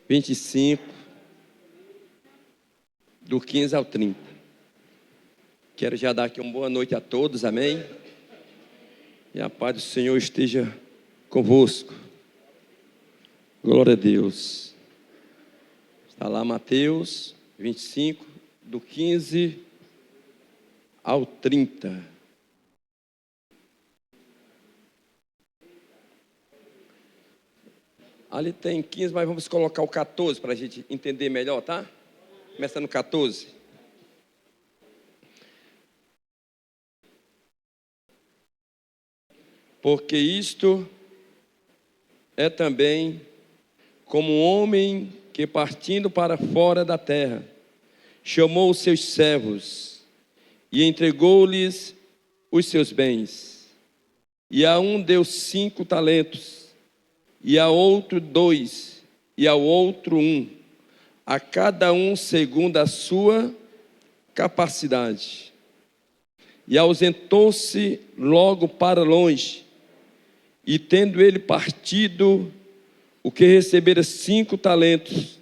25, do 15 ao 30. Quero já dar aqui uma boa noite a todos, amém? E a paz do Senhor esteja convosco. Glória a Deus. Está lá Mateus 25, do 15 ao 30. Ali tem 15, mas vamos colocar o 14 para a gente entender melhor, tá? Começa no 14. Porque isto é também como um homem que, partindo para fora da terra, chamou os seus servos e entregou-lhes os seus bens. E a um deu 5 talentos, e a outro 2, e ao outro 1, a cada um segundo a sua capacidade. E ausentou-se logo para longe, e tendo ele partido, o que recebera 5 talentos,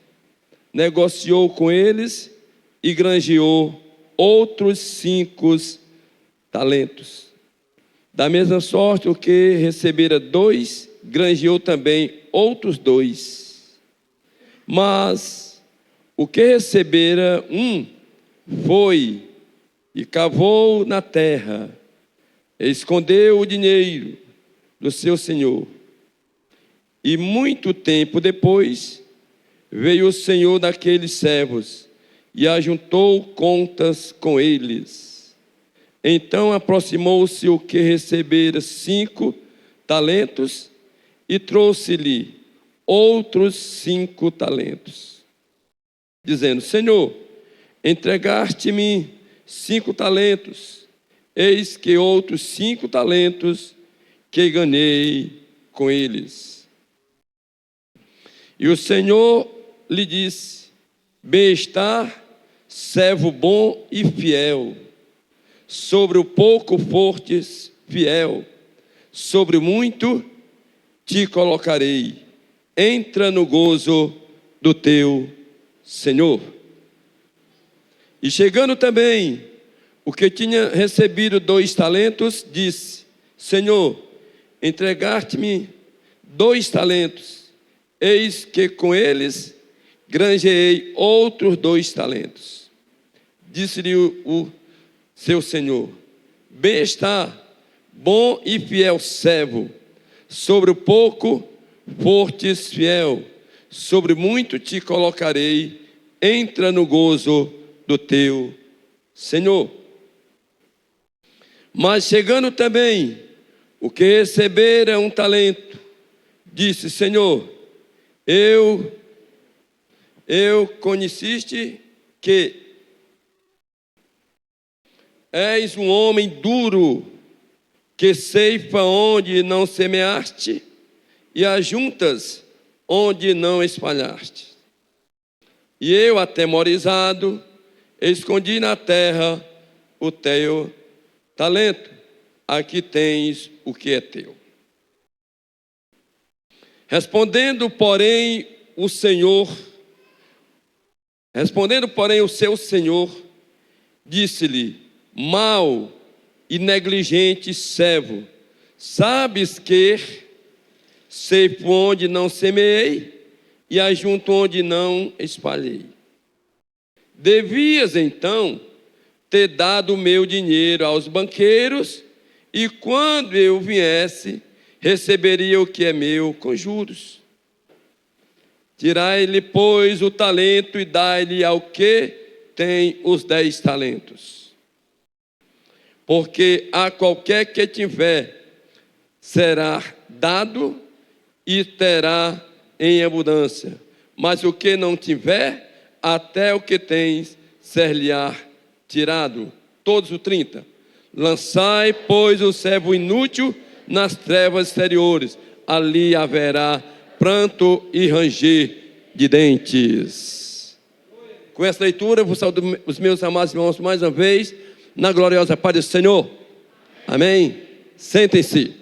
negociou com eles e granjeou outros 5 talentos. Da mesma sorte, o que recebera 2, granjeou também outros 2. Mas o que recebera 1 foi e cavou na terra, e escondeu o dinheiro do seu senhor. E muito tempo depois veio o senhor daqueles servos e ajuntou contas com eles. Então aproximou-se o que recebera 5 talentos e trouxe-lhe outros 5 talentos, dizendo: Senhor, entregaste-me 5 talentos, eis que outros 5 talentos que ganhei com eles. E o Senhor lhe disse: bem-estar, servo bom e fiel, sobre o pouco fostes fiel, sobre o muito te colocarei, entra no gozo do teu Senhor. E chegando também o que tinha recebido 2 talentos, disse: Senhor, entregaste-me 2 talentos, eis que com eles granjeei outros 2 talentos. Disse-lhe o seu senhor: bem-estar, bom e fiel servo, sobre o pouco fostes fiel, sobre muito te colocarei, entra no gozo do teu Senhor. Mas chegando também o que recebera 1 talento, disse: Senhor, eu conheciste que és um homem duro, que ceifa onde não semeaste e ajuntas onde não espalhaste. E eu, atemorizado, escondi na terra o teu talento. Aqui tens o que é teu. Respondendo, porém, o seu senhor, disse-lhe: mau e negligente servo, sabes que ceifo onde não semeei e ajunto onde não espalhei. Devias então ter dado o meu dinheiro aos banqueiros, e quando eu viesse, receberia o que é meu com juros. Tirai-lhe, pois, o talento e dai-lhe ao que tem os 10 talentos. Porque a qualquer que tiver será dado e terá em abundância, mas o que não tiver, até o que tens ser-lhe-á tirado. Todos o 30. Lançai, pois, o servo inútil nas trevas exteriores, ali haverá pranto e ranger de dentes. Com essa leitura, eu vou saudar os meus amados irmãos mais uma vez, na gloriosa paz do Senhor. Amém? Sentem-se.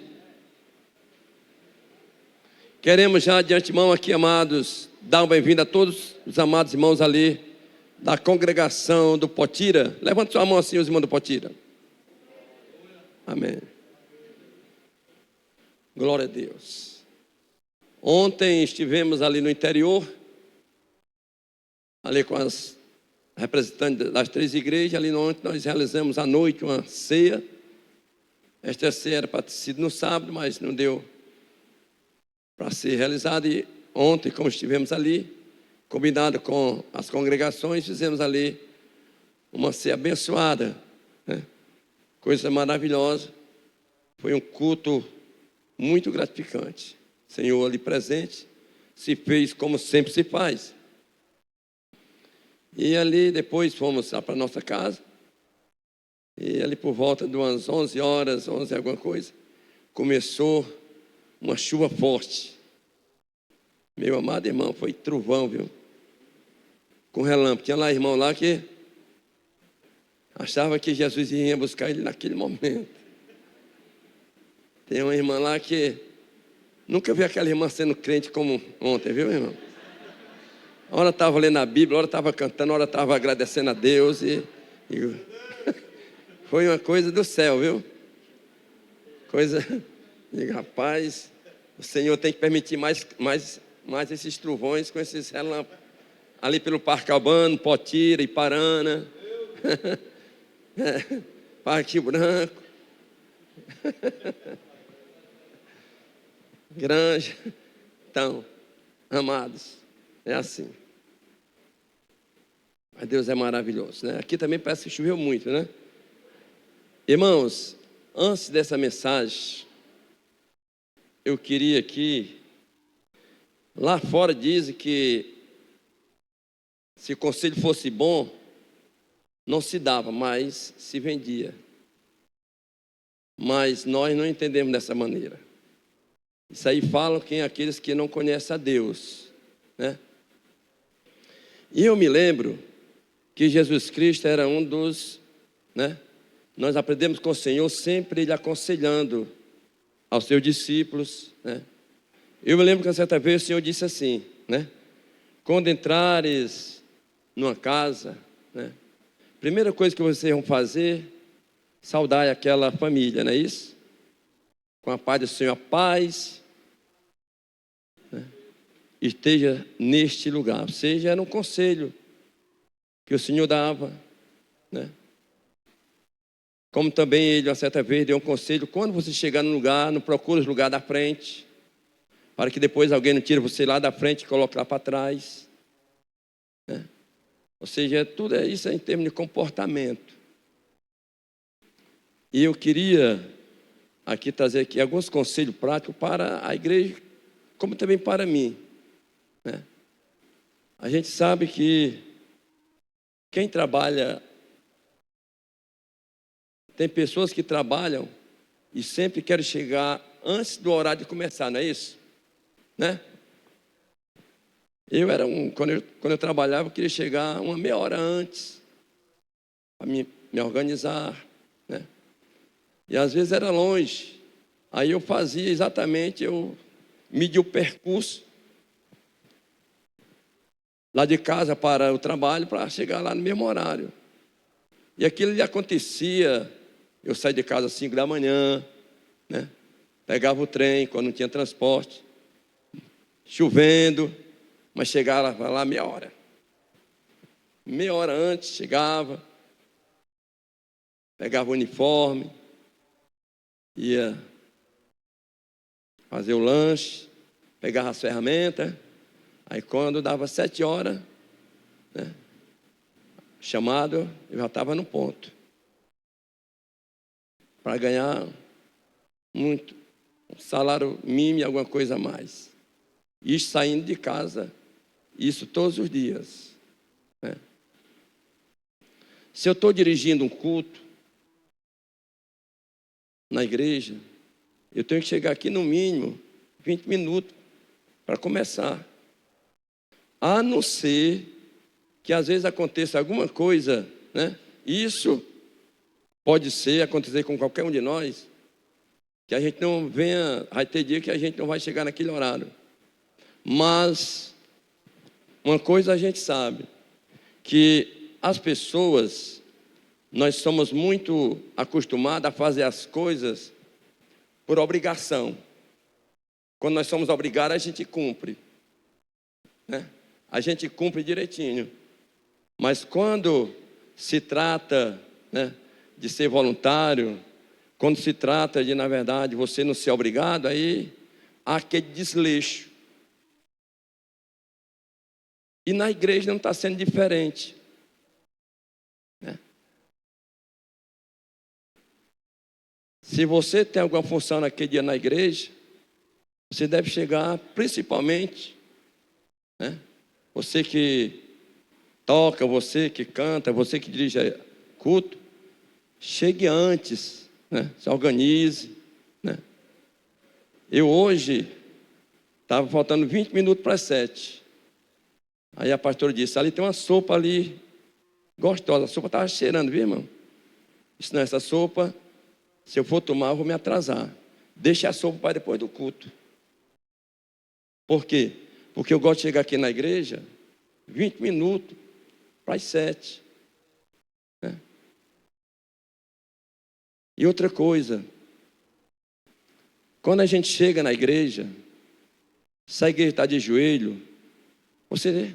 Queremos já de antemão aqui, amados, dar uma bem-vinda a todos os amados irmãos ali da congregação do Potira. Levante sua mão assim, os irmãos do Potira. Amém. Glória a Deus. Ontem estivemos ali no interior, ali com as representantes das 3 igrejas. Ali ontem nós realizamos à noite uma ceia. Esta ceia era para ter sido no sábado, mas não deu para ser realizada. E ontem, como estivemos ali, combinado com as congregações, fizemos ali uma ceia abençoada, né? Coisa maravilhosa. Foi um culto muito gratificante. O Senhor ali presente se fez como sempre se faz. E ali depois fomos para a nossa casa. E ali por volta de umas 11 horas, 11 alguma coisa, começou uma chuva forte. Meu amado irmão, foi trovão, viu? Com relâmpago. Tinha lá irmão lá que achava que Jesus ia buscar ele naquele momento. Tem uma irmã lá que nunca vi aquela irmã sendo crente como ontem, viu, irmão? A hora estava lendo a Bíblia, a hora estava cantando, a hora estava agradecendo a Deus e foi uma coisa do céu, viu? Coisa, rapaz, o Senhor tem que permitir mais esses trovões com esses relâmpagos. Ali pelo Parque Albano, Potira, Iparana, Parque Branco, Granja. Então, amados, é assim. Mas Deus é maravilhoso, né? Aqui também parece que choveu muito, né? Irmãos, antes dessa mensagem, eu queria aqui, lá fora dizem que se o conselho fosse bom, não se dava, mas se vendia. Mas nós não entendemos dessa maneira. Isso aí falam quem aqueles que não conhecem a Deus, né? E eu me lembro que Jesus Cristo era um dos, né? Nós aprendemos com o Senhor sempre Ele aconselhando aos seus discípulos, né? Eu me lembro que certa vez o Senhor disse assim, né? Quando entrares numa casa, né? Primeira coisa que vocês vão fazer, saudar aquela família, não é isso? Com a paz do Senhor, a paz, né? Esteja neste lugar. Ou seja, era um conselho que o Senhor dava, né? Como também Ele, uma certa vez, deu um conselho: quando você chegar no lugar, não procure o lugar da frente, para que depois alguém não tire você lá da frente e coloque lá para trás, né? Ou seja, tudo isso é em termos de comportamento. E eu queria aqui trazer aqui alguns conselhos práticos para a igreja, como também para mim, né? A gente sabe que quem trabalha, tem pessoas que trabalham e sempre querem chegar antes do horário de começar, não é isso? Né? Eu era quando eu trabalhava, eu queria chegar uma meia hora antes, para me organizar, né? E às vezes era longe. Aí eu fazia exatamente, eu media o percurso lá de casa para o trabalho, para chegar lá no mesmo horário. E aquilo lhe acontecia, eu saía de casa às 5 da manhã, né? Pegava o trem quando não tinha transporte, chovendo, mas chegava lá meia hora. Meia hora antes chegava, pegava o uniforme, ia fazer o lanche, pegava as ferramentas. Aí quando dava 7 horas, né, chamado, eu já estava no ponto, para ganhar muito, um salário mínimo e alguma coisa a mais. Isso saindo de casa, isso todos os dias, né? Se eu estou dirigindo um culto na igreja, eu tenho que chegar aqui no mínimo 20 minutos para começar. A não ser que às vezes aconteça alguma coisa, né? Isso pode acontecer com qualquer um de nós, que a gente não venha, vai ter dia que a gente não vai chegar naquele horário. Mas Uma coisa a gente sabe, que as pessoas, nós somos muito acostumados a fazer as coisas por obrigação. Quando nós somos obrigados, a gente cumpre, né? A gente cumpre direitinho. Mas quando se trata, né, de ser voluntário, quando se trata de, na verdade, você não ser obrigado, aí há aquele desleixo. E na igreja não está sendo diferente, né? Se você tem alguma função naquele dia na igreja, você deve chegar, principalmente, né, você que toca, você que canta, você que dirige culto, chegue antes, né, se organize, né? Eu hoje estava faltando 20 minutos para as 7. Aí a pastora disse: ali tem uma sopa ali gostosa. A sopa estava cheirando, viu, irmão? Disse: não, essa sopa, se eu for tomar, eu vou me atrasar. Deixa a sopa para depois do culto. Por quê? Porque eu gosto de chegar aqui na igreja 20 minutos para as 7. Né? E outra coisa, quando a gente chega na igreja, se a igreja está de joelho, você,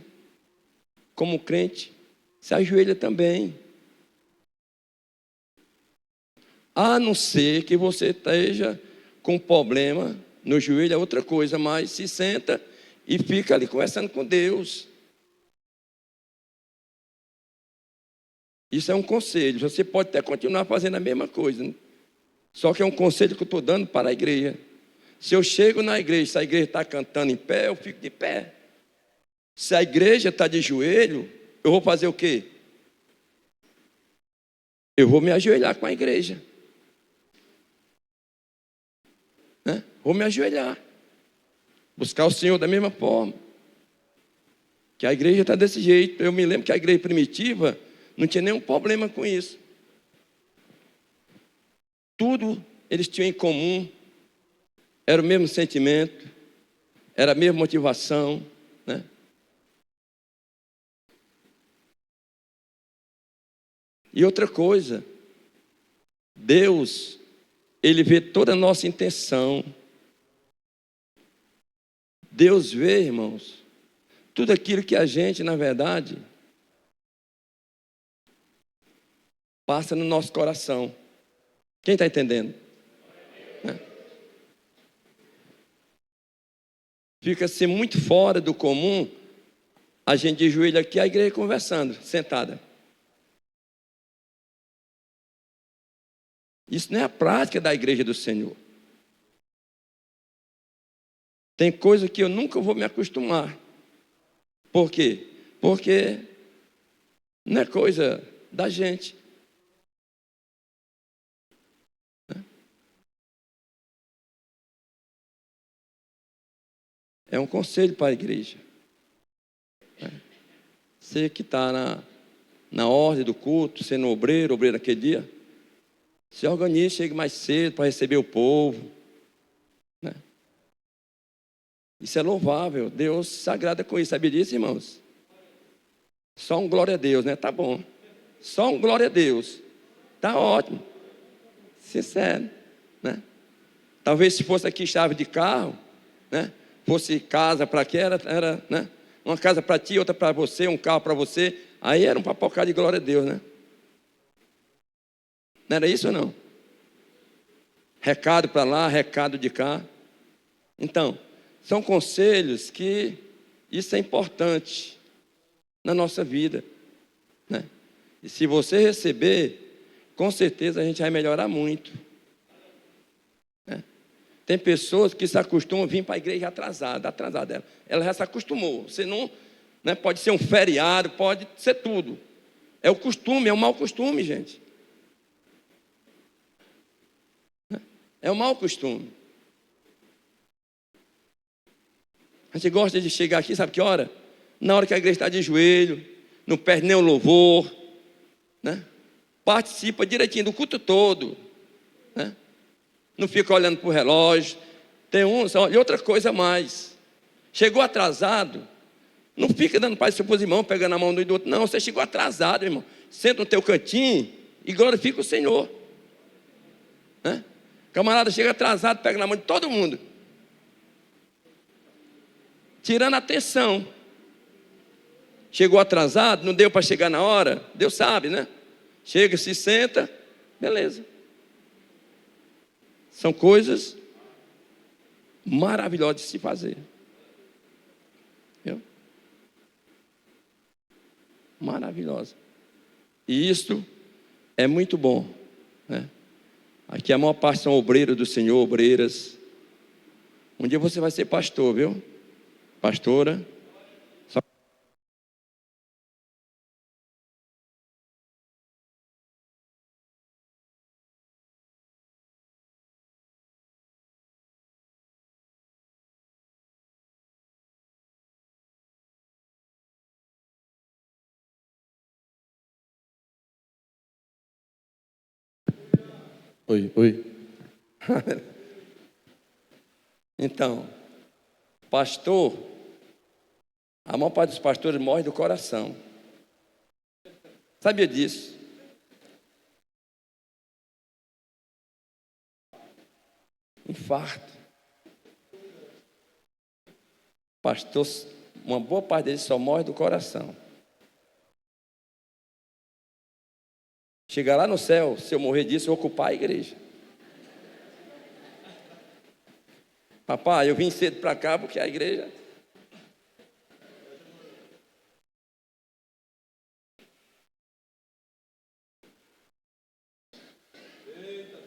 como crente, se ajoelha também. A não ser que você esteja com problema no joelho, é outra coisa, mas se senta e fica ali conversando com Deus. Isso é um conselho. Você pode até continuar fazendo a mesma coisa, né? Só que é um conselho que eu estou dando para a igreja. Se eu chego na igreja, se a igreja está cantando em pé, eu fico de pé. Se a igreja está de joelho, eu vou fazer o quê? Eu vou me ajoelhar com a igreja, né? Vou me ajoelhar, buscar o Senhor da mesma forma. Que a igreja está desse jeito. Eu me lembro que a igreja primitiva não tinha nenhum problema com isso. Tudo eles tinham em comum. Era o mesmo sentimento, era a mesma motivação, né? E outra coisa, Deus, Ele vê toda a nossa intenção. Deus vê, irmãos, tudo aquilo que a gente, na verdade, passa no nosso coração. Quem está entendendo? Né? Fica-se muito fora do comum a gente de joelho aqui, a igreja conversando, sentada. Isso não é a prática da igreja do Senhor. Tem coisa que eu nunca vou me acostumar. Por quê? Porque não é coisa da gente. É um conselho para a igreja. Você que está na ordem do culto, sendo obreiro naquele dia, se organize, chegue mais cedo para receber o povo, né? Isso é louvável. Deus se agrada com isso. Sabia disso, irmãos? Só um glória a Deus, né? Tá bom. Só um glória a Deus. Tá ótimo. Sincero, né? Talvez se fosse aqui chave de carro, né? Fosse casa para quê? Era, né? Uma casa para ti, outra para você, um carro para você. Aí era um papocado de glória a Deus, né? Não era isso ou não? Recado para lá, recado de cá. Então, são conselhos que isso é importante na nossa vida, né? E se você receber, com certeza a gente vai melhorar muito, né? Tem pessoas que se acostumam a vir para a igreja atrasada. Ela já se acostumou. Você não, né, pode ser um feriado, pode ser tudo. É o costume, é um mau costume, gente. É um mau costume. A gente gosta de chegar aqui, sabe que hora? Na hora que a igreja está de joelho, não perde nem o louvor, né? Participa direitinho do culto todo, né? Não fica olhando para o relógio. Tem uns, e outra coisa mais. Chegou atrasado, Não fica dando paz para os irmãos, pegando a mão do outro. Não, você chegou atrasado, irmão. Senta no teu cantinho e glorifica o Senhor. Né? Camarada chega atrasado, pega na mão de todo mundo. Tirando a atenção. Chegou atrasado, não deu para chegar na hora. Deus sabe, né? Chega, se senta, beleza. São coisas maravilhosas de se fazer. Viu? Maravilhosa. E isto é muito bom, né? Aqui a maior parte são obreiros do Senhor, obreiras. Um dia você vai ser pastor, viu? Pastora. Oi, oi. Então, pastor, a maior parte dos pastores morre do coração. Sabia disso? Infarto. Pastor, uma boa parte deles só morre do coração. Chegar lá no céu, se eu morrer disso, eu vou ocupar a igreja. Papai, eu vim cedo para cá porque a igreja...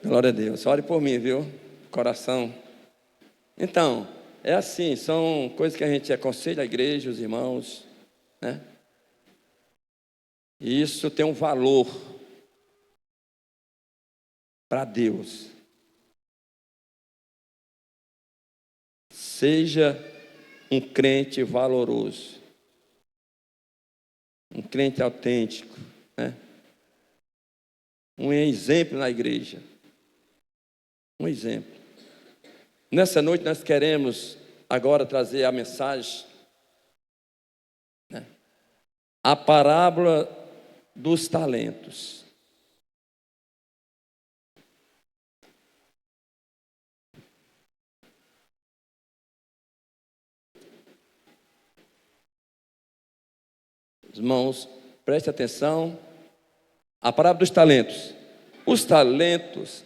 Glória a Deus. Ore por mim, viu? Coração. Então, é assim, são coisas que a gente aconselha a igreja, os irmãos, né? E isso tem um valor para Deus. Seja um crente valoroso, um crente autêntico, né? Um exemplo na igreja. Um exemplo. Nessa noite nós queremos agora trazer a mensagem, né? A parábola dos talentos. Irmãos, preste atenção. A parábola dos talentos. Os talentos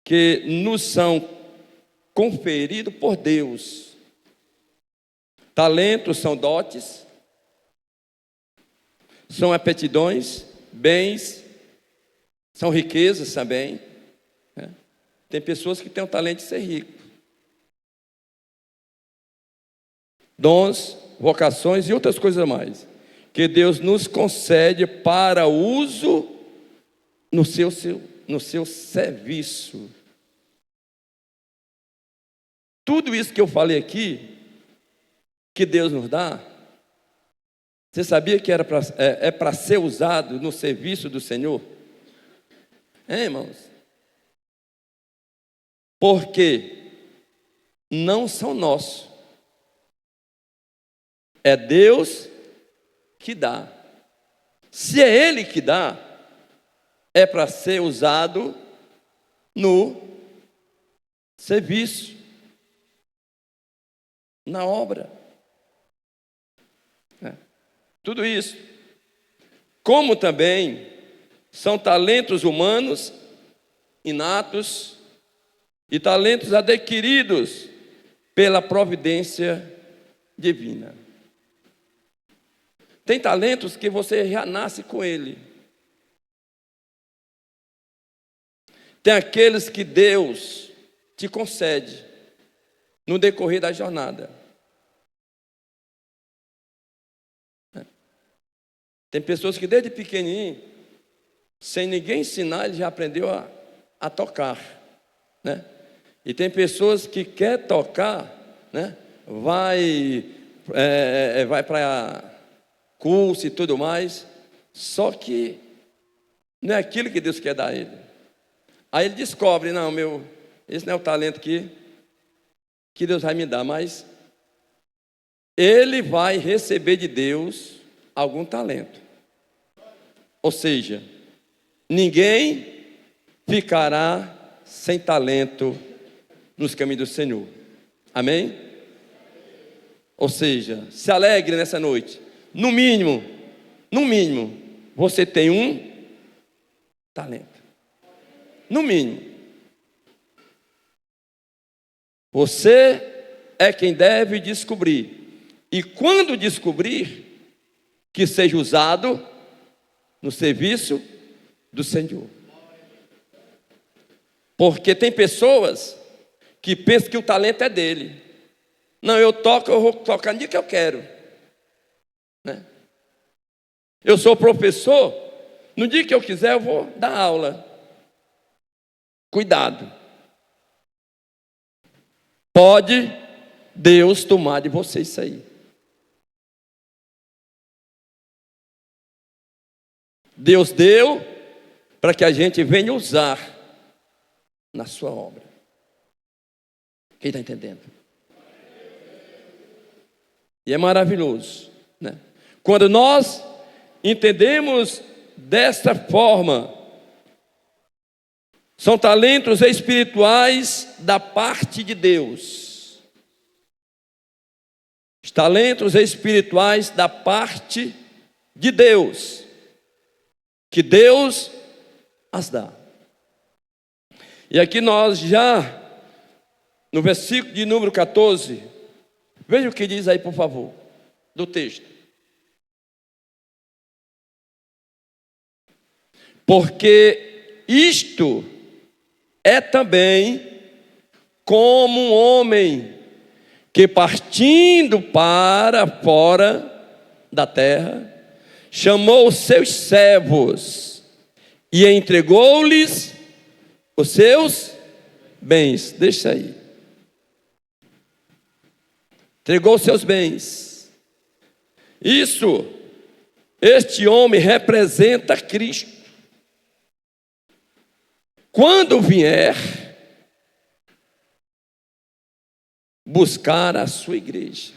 que nos são conferidos por Deus. Talentos são dotes, são aptidões, bens, são riquezas também, né? Tem pessoas que têm o talento de ser rico. Dons, vocações e outras coisas mais, que Deus nos concede para uso no seu serviço. Tudo isso que eu falei aqui, que Deus nos dá, você sabia que é para ser usado no serviço do Senhor? Irmãos? Porque não são nossos. É Deus que dá. Se é Ele que dá, é para ser usado no serviço, na obra. Tudo isso. Como também são talentos humanos, inatos, e talentos adquiridos pela providência divina. Tem talentos que você já nasce com ele. Tem aqueles que Deus te concede no decorrer da jornada. Tem pessoas que desde pequenininho, sem ninguém ensinar, ele já aprendeu a tocar, né? E tem pessoas que quer tocar, né? Vai para curso e tudo mais, só que não é aquilo que Deus quer dar a ele. Aí ele descobre, não, esse não é o talento que Deus vai me dar, mas ele vai receber de Deus algum talento. Ou seja, ninguém ficará sem talento nos caminhos do Senhor. Amém? Ou seja, se alegre nessa noite. No mínimo, você tem um talento. No mínimo. Você é quem deve descobrir. E quando descobrir, que seja usado no serviço do Senhor. Porque tem pessoas que pensam que o talento é dele. Não, eu vou tocar no dia que eu quero. Né? Eu sou professor, no dia que eu quiser eu vou dar aula. Cuidado. Pode Deus tomar de você isso aí. Deus deu para que a gente venha usar na sua obra. Quem está entendendo? E é maravilhoso, né? Quando nós entendemos desta forma, são talentos espirituais da parte de Deus. Os talentos espirituais da parte de Deus, que Deus as dá. E aqui nós já, no versículo de número 14, veja o que diz aí, por favor, do texto. Porque isto é também como um homem que, partindo para fora da terra, chamou os seus servos e entregou-lhes os seus bens. Deixa aí. Entregou os seus bens. Este homem representa Cristo. Quando vier buscar a sua igreja.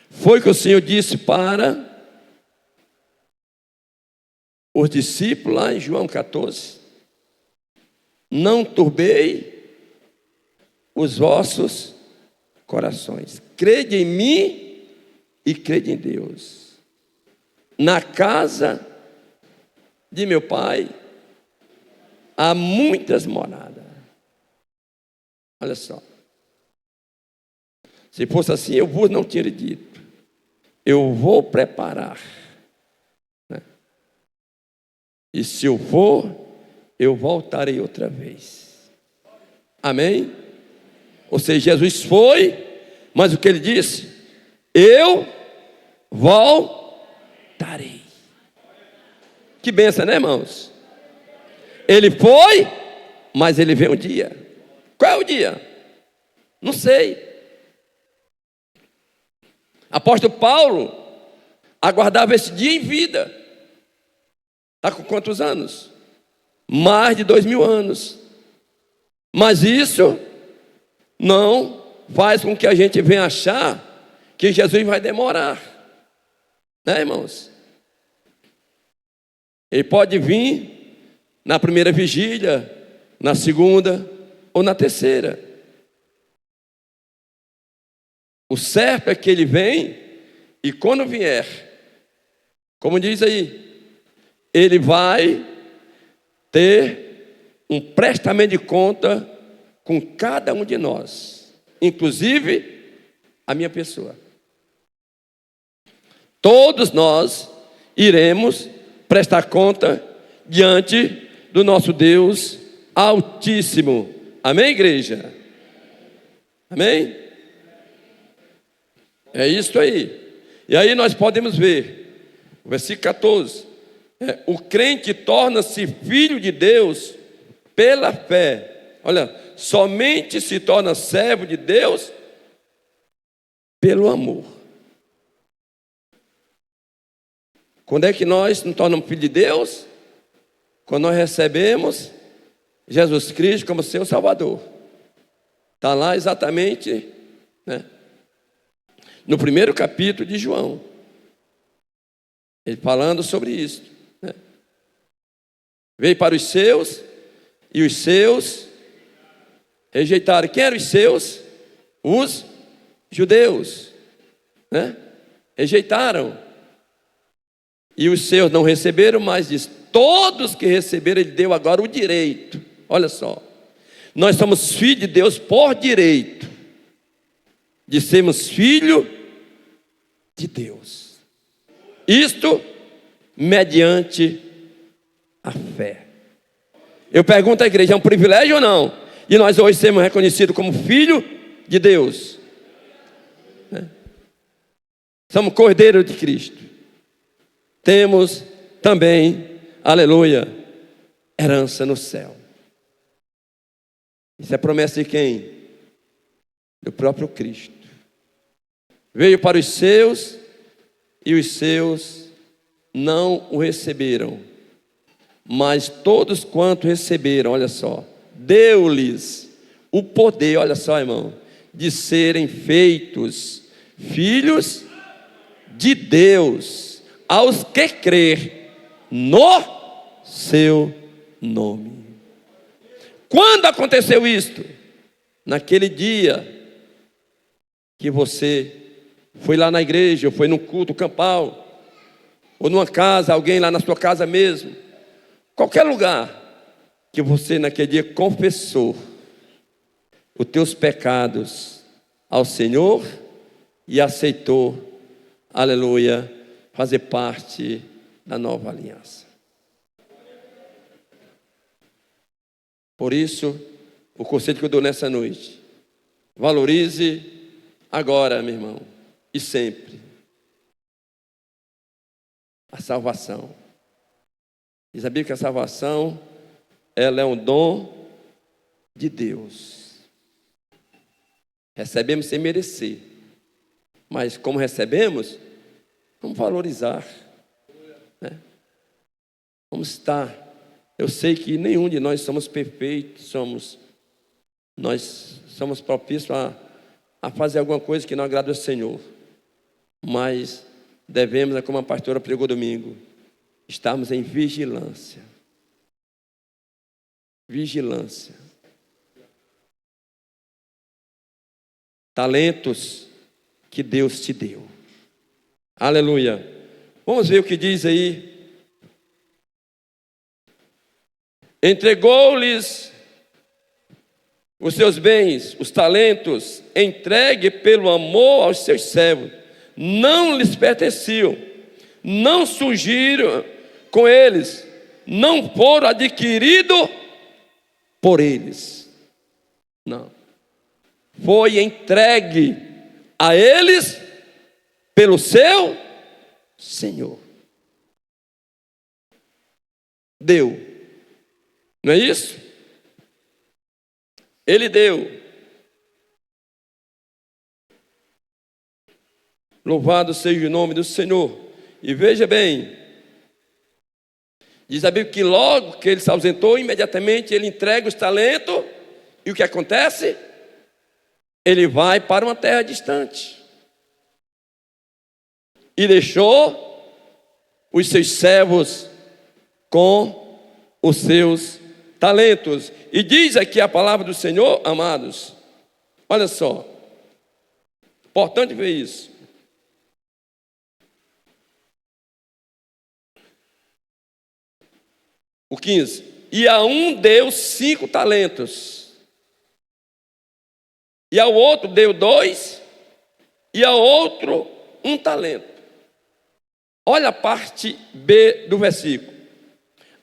Foi o que o Senhor disse para os discípulos lá em João 14. Não turbei os vossos corações. Crede em mim e crede em Deus. Na casa de meu pai há muitas moradas. Olha só. Se fosse assim, eu vos não tinha dito. Eu vou preparar. Né? E se eu for, eu voltarei outra vez. Amém? Ou seja, Jesus foi, mas o que ele disse? Eu voltarei. Que bênção, né, irmãos? Ele foi, mas ele vem um dia. Qual é o dia? Não sei. Apóstolo Paulo aguardava esse dia em vida. Está com quantos anos? Mais de 2000 anos. Mas isso não faz com que a gente venha achar que Jesus vai demorar. Né, irmãos? Ele pode vir na primeira vigília, na segunda ou na terceira. O certo é que ele vem e quando vier, como diz aí, ele vai ter um prestamento de conta com cada um de nós, inclusive a minha pessoa. Todos nós iremos prestar conta diante do nosso Deus Altíssimo. Amém, igreja? Amém? É isso aí. E aí nós podemos ver, o versículo 14, o crente torna-se filho de Deus pela fé. Olha, somente se torna servo de Deus pelo amor. Quando é que nós nos tornamos filhos de Deus? Quando nós recebemos Jesus Cristo como seu Salvador. Está lá exatamente, né, no primeiro capítulo de João. Ele falando sobre isso, né? Veio para os seus, e os seus rejeitaram. Quem eram os seus? Os judeus, né? Rejeitaram. E os seus não receberam, mas diz, todos que receberam, ele deu agora o direito. Olha só, nós somos filhos de Deus por direito, de sermos filhos de Deus. Isto mediante a fé. Eu pergunto à igreja, é um privilégio ou não? E nós hoje sermos reconhecidos como filho de Deus, né? Somos cordeiros de Cristo. Temos também, aleluia, herança no céu. Isso é promessa de quem? Do próprio Cristo. Veio para os seus, e os seus não o receberam. Mas todos quanto receberam, olha só, deu-lhes o poder, olha só, irmão, de serem feitos filhos de Deus, aos que crer no seu nome. Quando aconteceu isto? Naquele dia que você foi lá na igreja, ou foi num culto campal, ou numa casa, alguém lá na sua casa mesmo, qualquer lugar que você naquele dia confessou os teus pecados ao Senhor e aceitou, aleluia, fazer parte da nova aliança. Por isso, o conselho que eu dou nessa noite, valorize agora, meu irmão, e sempre, a salvação. E sabia que a salvação, ela é um dom de Deus. Recebemos sem merecer, mas como recebemos, vamos valorizar, né? Vamos estar. Eu sei que nenhum de nós somos perfeitos, nós somos propícios a fazer alguma coisa que não agrada ao Senhor, mas devemos, como a pastora pregou domingo, estarmos em vigilância. Vigilância. Talentos que Deus te deu. Aleluia. Vamos ver o que diz aí. Entregou-lhes os seus bens, os talentos, entregue pelo amor aos seus servos. Não lhes pertenciam, não surgiram com eles, não foram adquiridos por eles. Não. Foi entregue a eles pelo seu Senhor. Deu. Não é isso? Ele deu. Louvado seja o nome do Senhor. E veja bem, diz a Bíblia que logo que ele se ausentou, imediatamente ele entrega os talentos. E o que acontece? Ele vai para uma terra distante. E deixou os seus servos com os seus talentos. E diz aqui a palavra do Senhor, amados, olha só, importante ver isso. O 15, e a um deu 5 talentos, e ao outro deu 2, e ao outro 1 talento. Olha a parte B do versículo.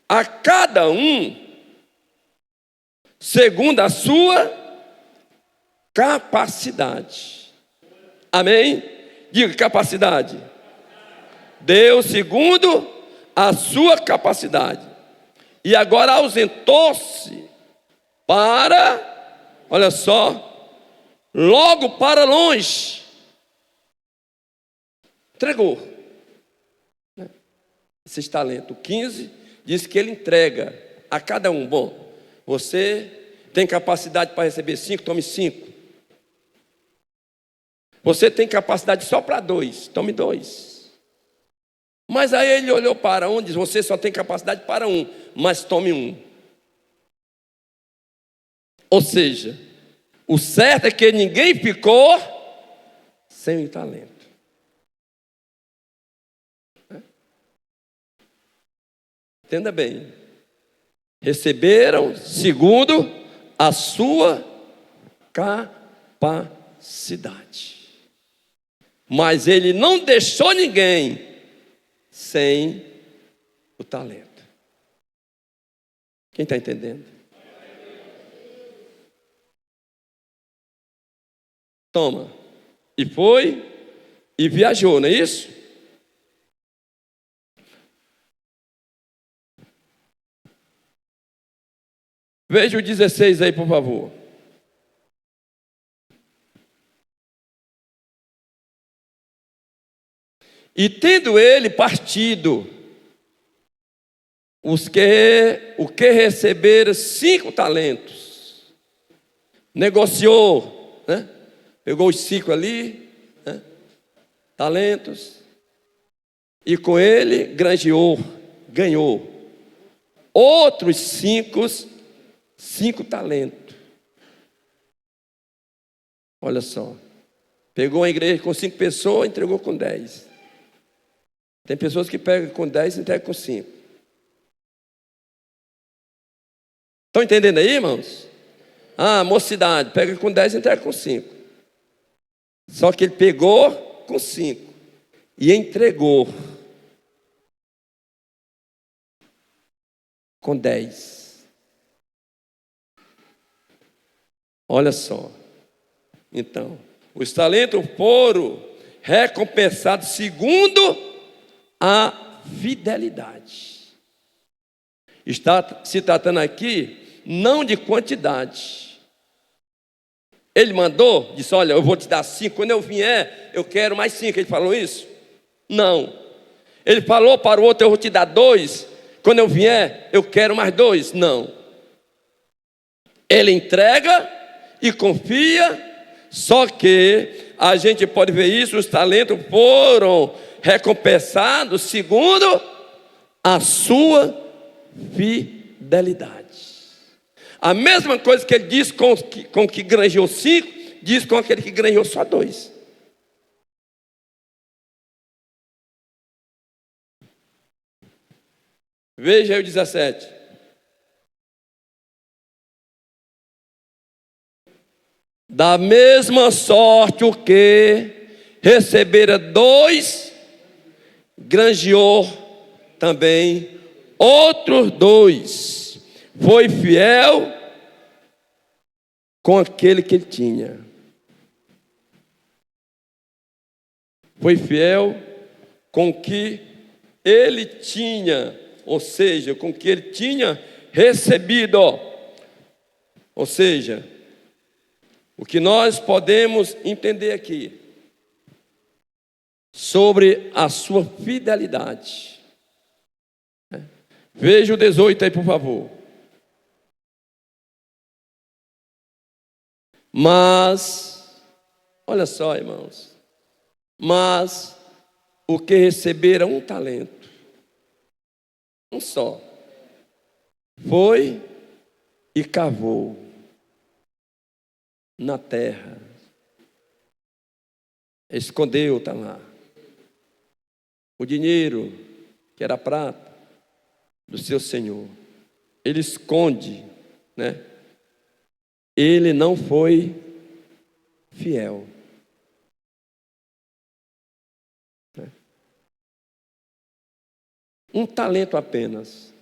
A cada um, segundo a sua capacidade. Amém? Diga capacidade. Deu segundo a sua capacidade. E agora ausentou-se para, olha só, logo para longe. Entregou esses talentos. 15 diz que ele entrega a cada um. Bom, você tem capacidade para receber 5, tome 5. Você tem capacidade só para 2, tome 2. Mas aí ele olhou para um e disse: você só tem capacidade para 1, mas tome 1. Ou seja, o certo é que ninguém ficou sem o talento. Entenda bem. Receberam segundo a sua capacidade. Mas ele não deixou ninguém sem o talento. Quem está entendendo? Toma. E foi e viajou, não é isso? Veja o 16 aí, por favor. E tendo ele partido, o que receberam 5 talentos, negociou, né? Pegou os 5 ali, né? Talentos, e com ele ganhou outros 5 talentos. Olha só, pegou uma igreja com 5 pessoas, entregou com 10. Tem pessoas que pegam com 10 e entregam com 5. Estão entendendo aí, irmãos? Mocidade, pega com 10 e entrega com 5. Só que ele pegou com 5 e entregou com 10. Olha só. Então, os talentos foram recompensados segundo a fidelidade. Está se tratando aqui não de quantidade. Ele mandou, disse: olha, eu vou te dar 5, quando eu vier, eu quero mais 5. Ele falou isso? Não. Ele falou para o outro: eu vou te dar 2, quando eu vier, eu quero mais 2. Não. Ele entrega e confia, só que a gente pode ver isso, os talentos foram recompensados segundo a sua fidelidade. A mesma coisa que ele diz com o que granjeou 5, diz com aquele que granjeou só 2. Veja aí o 17. Da mesma sorte o que recebera 2, granjeou também outros 2. Foi fiel com aquele que ele tinha. Foi fiel com o que ele tinha, ou seja, com o que ele tinha recebido. Ou seja, o que nós podemos entender aqui sobre a sua fidelidade. Veja o 18 aí, por favor. Mas, olha só, irmãos, mas o que receberam 1 talento, um só, foi e cavou na terra, escondeu, está lá, o dinheiro, que era prata, do seu senhor, ele esconde, né? Ele não foi fiel. Um talento apenas.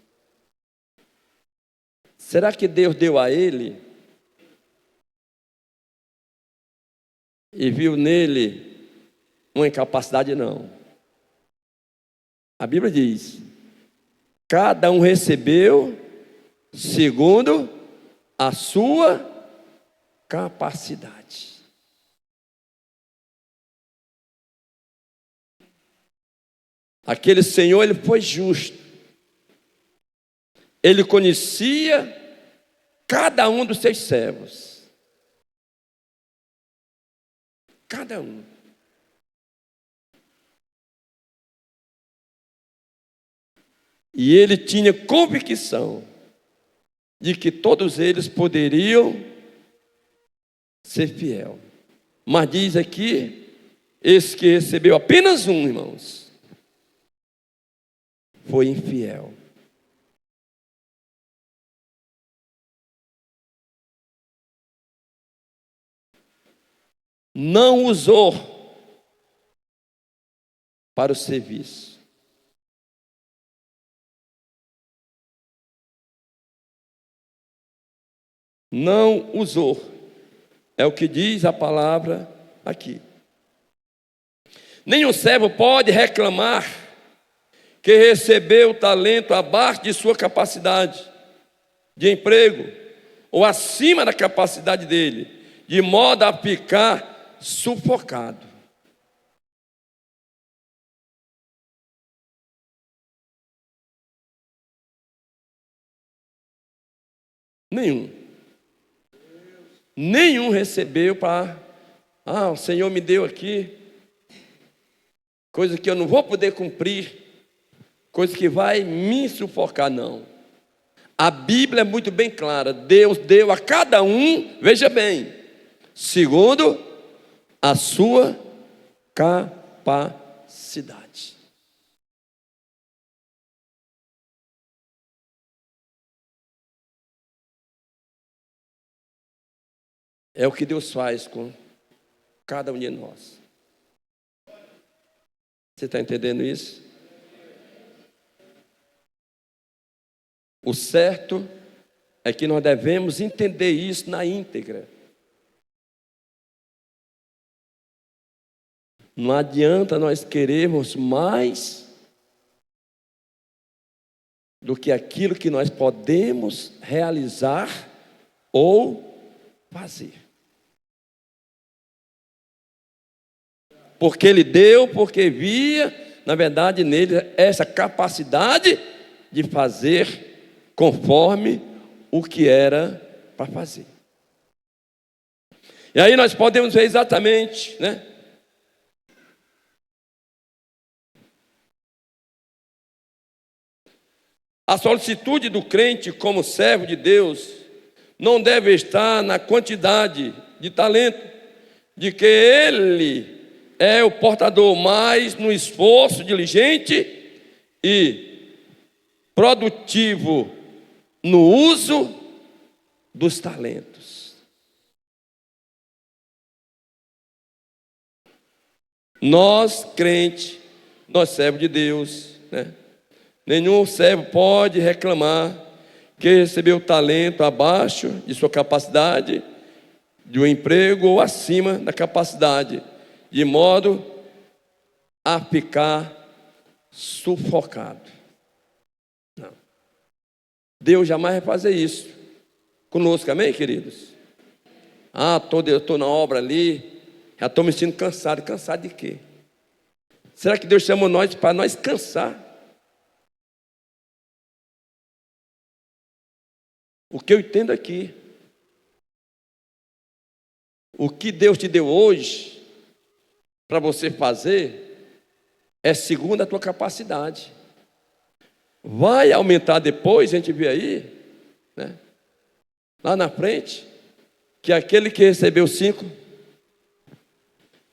Será que Deus deu a ele e viu nele uma incapacidade? Não. A Bíblia diz: cada um recebeu segundo a sua capacidade. Aquele Senhor, ele foi justo. Ele conhecia cada um dos seus servos. Cada um. E ele tinha convicção de que todos eles poderiam ser fiel. Mas diz aqui, esse que recebeu apenas um, irmãos, foi infiel. Não usou para o serviço. Não usou. É o que diz a palavra aqui. Nenhum servo pode reclamar que recebeu o talento abaixo de sua capacidade de emprego ou acima da capacidade dele, de modo a ficar sufocado. Nenhum recebeu para, o Senhor me deu aqui, coisa que eu não vou poder cumprir, coisa que vai me sufocar, não. A Bíblia é muito bem clara, Deus deu a cada um, veja bem, segundo a sua capacidade. É o que Deus faz com cada um de nós. Você está entendendo isso? O certo é que nós devemos entender isso na íntegra. Não adianta nós querermos mais do que aquilo que nós podemos realizar ou fazer. Porque Ele deu, porque via, na verdade, nele essa capacidade de fazer conforme o que era para fazer. E aí nós podemos ver exatamente, né? A solicitude do crente como servo de Deus não deve estar na quantidade de talento, de que ele é o portador, mas no esforço diligente e produtivo no uso dos talentos. Nós, crente, nós servos de Deus, né? Nenhum servo pode reclamar que recebeu talento abaixo de sua capacidade, de um emprego ou acima da capacidade, de modo a ficar sufocado. Não. Deus jamais vai fazer isso conosco, amém, queridos? Eu estou na obra ali, já estou me sentindo cansado. Cansado de quê? Será que Deus chamou nós para nós cansar? O que eu entendo aqui, o que Deus te deu hoje para você fazer é segundo a tua capacidade. Vai aumentar depois, a gente vê aí, né? Lá na frente, que aquele que recebeu 5,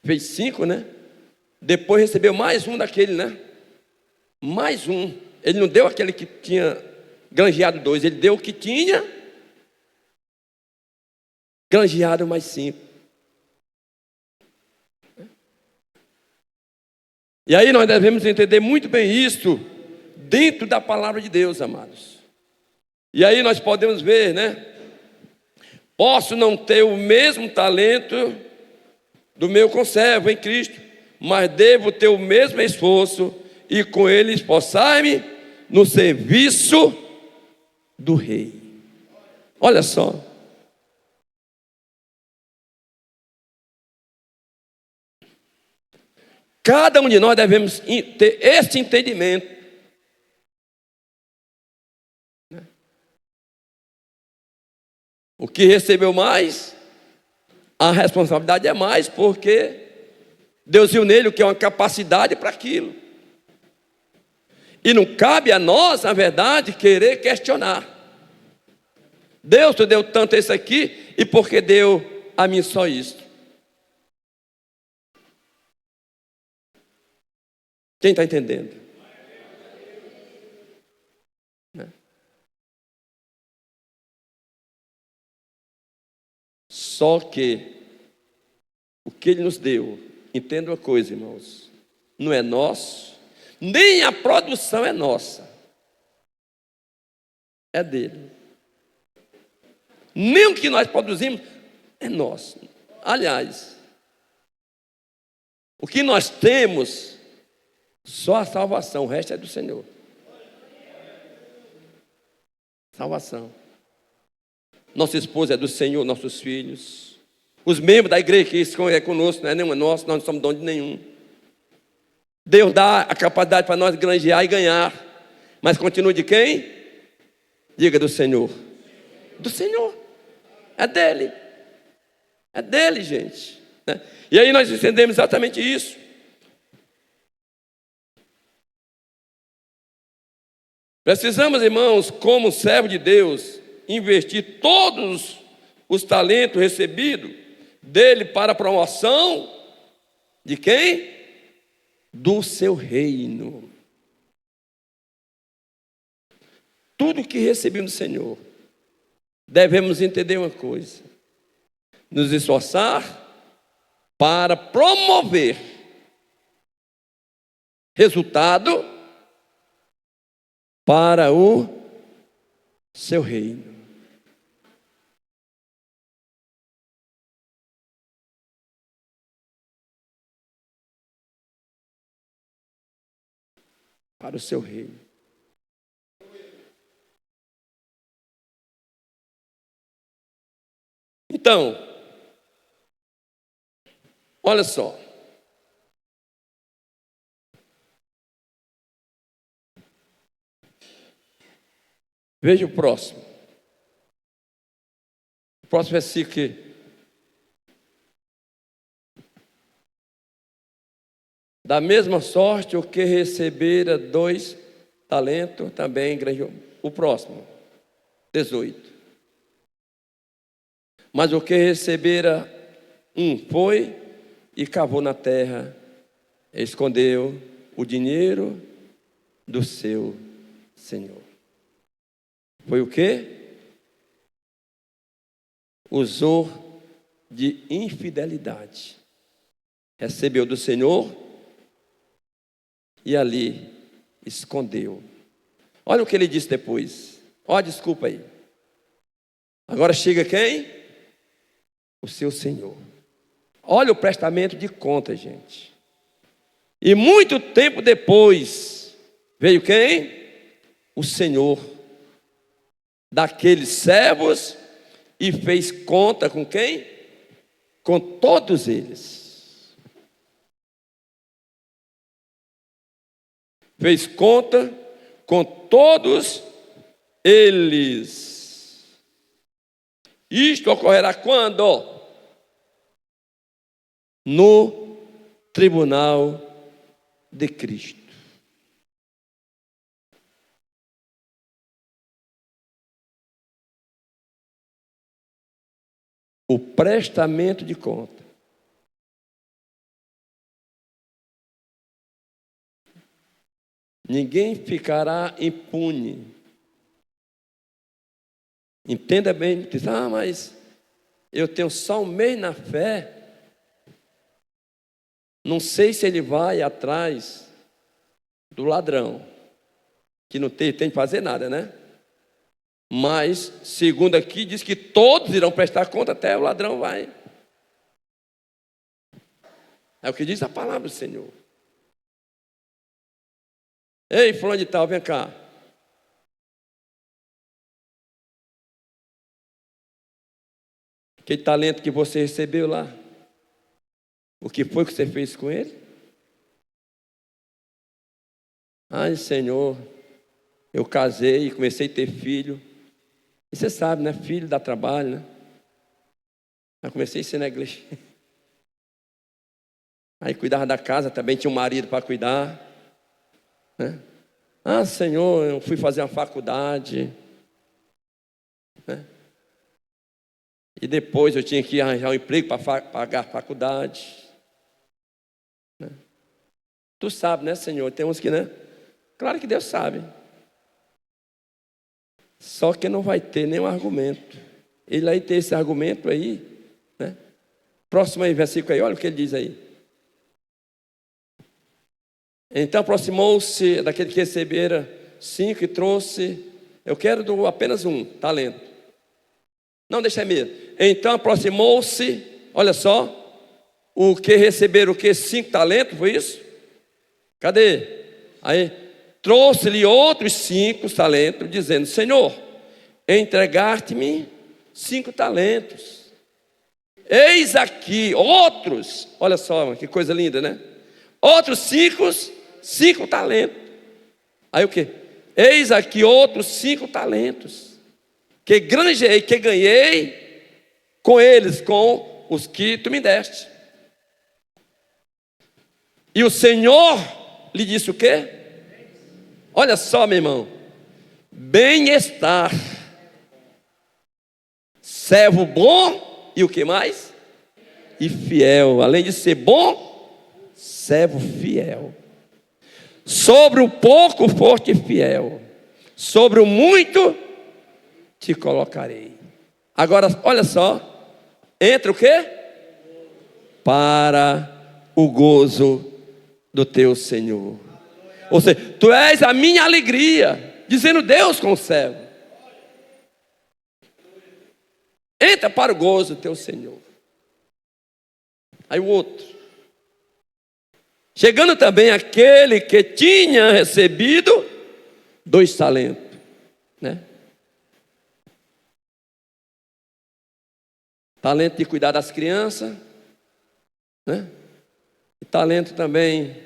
fez 5, né? Depois recebeu mais um daquele, né? Mais um. Ele não deu aquele que tinha granjeado 2, ele deu o que tinha granjeado mais 5. E aí nós devemos entender muito bem isso dentro da palavra de Deus, amados. E aí nós podemos ver, né? Posso não ter o mesmo talento do meu conservo em Cristo, mas devo ter o mesmo esforço e com ele esforçar-me no serviço do Rei. Olha só. Cada um de nós devemos ter esse entendimento. O que recebeu mais, a responsabilidade é mais, porque Deus viu nele o que é uma capacidade para aquilo. E não cabe a nós, na verdade, querer questionar. Deus te deu tanto isso aqui, e por que deu a mim só isso? Quem está entendendo? Só que o que Ele nos deu, entenda uma coisa, irmãos, não é nosso, nem a produção é nossa, é dele. Nem o que nós produzimos é nosso. Aliás, o que nós temos, só a salvação, o resto é do Senhor. Salvação. Nossa esposa é do Senhor, nossos filhos. Os membros da igreja que estão conosco, não é nenhum é nosso, nós não somos dono de nenhum. Deus dá a capacidade para nós granjear e ganhar. Mas continua de quem? Diga do Senhor. Do Senhor. É dele. É dele, gente. E aí nós entendemos exatamente isso. Precisamos, irmãos, como servo de Deus, investir todos os talentos recebidos dele para a promoção de quem? Do seu reino. Tudo que recebemos do Senhor, devemos entender uma coisa: nos esforçar para promover resultado para o seu reino. Para o seu reino. Então, olha só. Veja o próximo. O próximo versículo que da mesma sorte o que recebera 2 talentos também granjeou. O próximo, 18. Mas o que recebera foi e cavou na terra, escondeu o dinheiro do seu senhor. Foi o quê? Usou de infidelidade. Recebeu do Senhor e ali escondeu. Olha o que ele disse depois. Ó, desculpa aí. Agora chega quem? O seu Senhor. Olha o prestamento de conta, gente. E muito tempo depois, veio quem? O Senhor daqueles servos e fez conta com quem? Com todos eles. Fez conta com todos eles. Isto ocorrerá quando? No tribunal de Cristo. O prestamento de conta. Ninguém ficará impune. Entenda bem, diz, mas eu tenho só um mês na fé. Não sei se ele vai atrás do ladrão, que não tem que fazer nada, né? Mas, segundo aqui, diz que todos irão prestar conta, até o ladrão vai. É o que diz a palavra do Senhor. Ei, fulano de tal, vem cá. Aquele talento que você recebeu lá, o que foi que você fez com ele? Ai, Senhor, eu casei e comecei a ter filho. E você sabe, né? Filho dá trabalho, né? Eu comecei a ser na igreja. Aí cuidava da casa, também tinha um marido para cuidar, né? Ah, Senhor, eu fui fazer uma faculdade, né? E depois eu tinha que arranjar um emprego para pagar a faculdade, né? Tu sabe, né, Senhor? Tem uns que, né? Claro que Deus sabe. Só que não vai ter nenhum argumento. Ele aí tem esse argumento aí, né? Próximo aí, versículo aí, olha o que ele diz aí. Então aproximou-se daquele que recebera 5 e trouxe, eu quero apenas um talento. Não, deixa mesmo. Então aproximou-se, olha só, o que receberam o que? 5 talentos, foi isso? Cadê? Aí, trouxe-lhe outros 5 talentos, dizendo, Senhor, entregaste-me 5 talentos. Eis aqui outros, olha só, que coisa linda, né? Outros 5 talentos. Aí o que? Eis aqui outros 5 talentos, que granjeei, que ganhei com eles, com os que tu me deste. E o Senhor lhe disse o quê? Olha só, meu irmão, bem-estar, servo bom e o que mais? E fiel, além de ser bom, servo fiel. Sobre o pouco foste fiel, sobre o muito te colocarei. Agora, olha só, entra o quê? Para o gozo do teu Senhor. Ou seja, tu és a minha alegria, dizendo Deus com o servo. Entra para o gozo do teu Senhor. Aí o outro. Chegando também aquele que tinha recebido 2 talentos, né? Talento de cuidar das crianças, né? E talento também,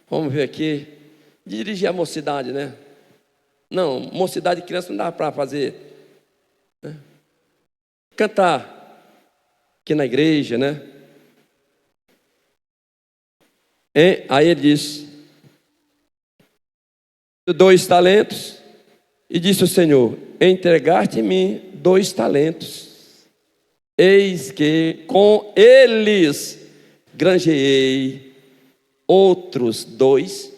vamos ver aqui, dirigir a mocidade, né? Não, mocidade de criança não dá para fazer, né? Cantar aqui na igreja, né? Aí ele diz, 2 talentos, e disse o Senhor, entregaste-me 2 talentos, eis que com eles granjeei outros 2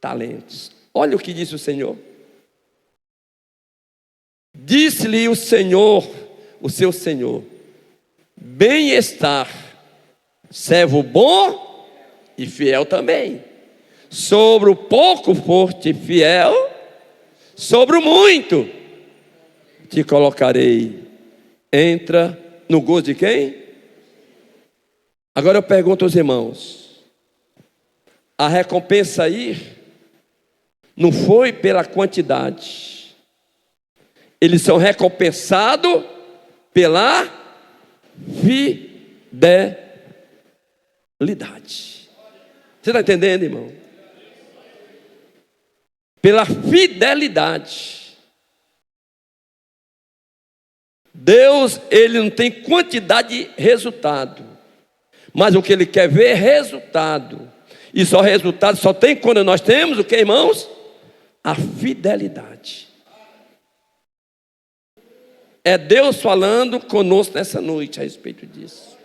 talentos. Olha o que disse o Senhor. Disse-lhe o Senhor, o seu Senhor, bem-estar, servo bom e fiel também. Sobre o pouco foste fiel, sobre o muito te colocarei. Entra no gozo de quem? Agora eu pergunto aos irmãos, a recompensa aí não foi pela quantidade, eles são recompensados pela fidelidade. Você está entendendo, irmão? Pela fidelidade. Deus, ele não tem quantidade de resultado, mas o que ele quer ver é resultado. E só resultado só tem quando nós temos o que, irmãos? A fidelidade. É Deus falando conosco nessa noite a respeito disso.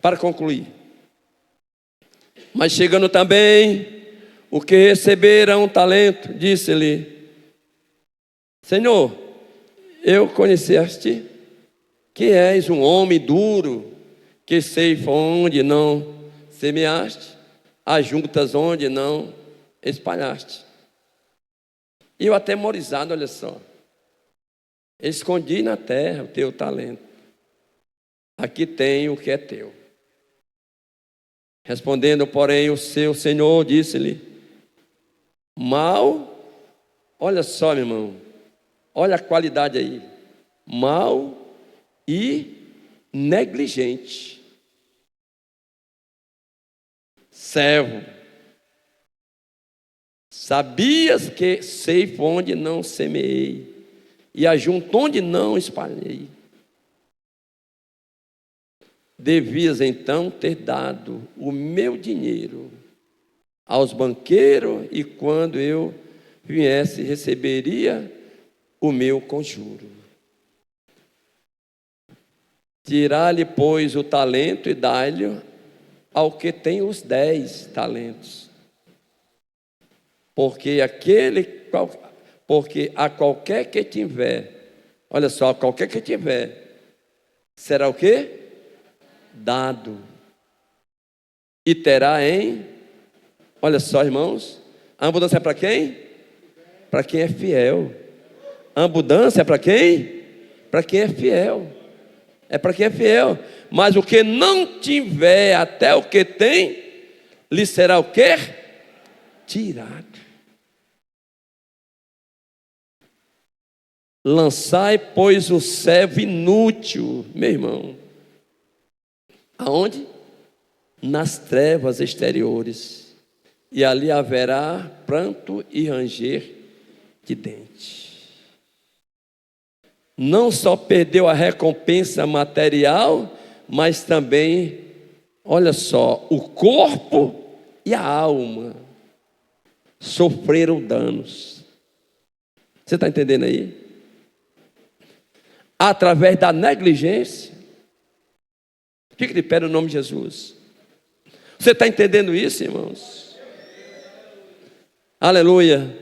Para concluir. Mas chegando também o que recebera um talento, disse-lhe, Senhor, eu conheceste que és um homem duro, que ceifa onde não semeaste, ajuntas onde não espalhaste. E eu atemorizado, olha só, escondi na terra o teu talento, aqui tem o que é teu. Respondendo, porém, o seu Senhor disse-lhe, mal, olha só, meu irmão, olha a qualidade aí, mal e negligente, servo, sabias que ceifo onde não semeei, e ajunto onde não espalhei. devias então ter dado o meu dinheiro aos banqueiros, e quando eu viesse, receberia o meu conjuro. Tirar-lhe, pois, o talento e dar-lhe ao que tem os 10 talentos. Porque a qualquer que tiver, olha só, qualquer que tiver, será o quê? Dado. E terá olha só, irmãos, a abundância é para quem? Para quem é fiel. A abundância é para quem? Para quem é fiel. É para quem é fiel. Mas o que não tiver, até o que tem, lhe será o quê? Tirado. Lançai, pois, o servo inútil, meu irmão. Aonde? Nas trevas exteriores. E ali haverá pranto e ranger de dente. Não só perdeu a recompensa material, mas também, olha só, o corpo e a alma sofreram danos. Você está entendendo aí? Através da negligência. Fique de pé no nome de Jesus. Você está entendendo isso, irmãos? Aleluia.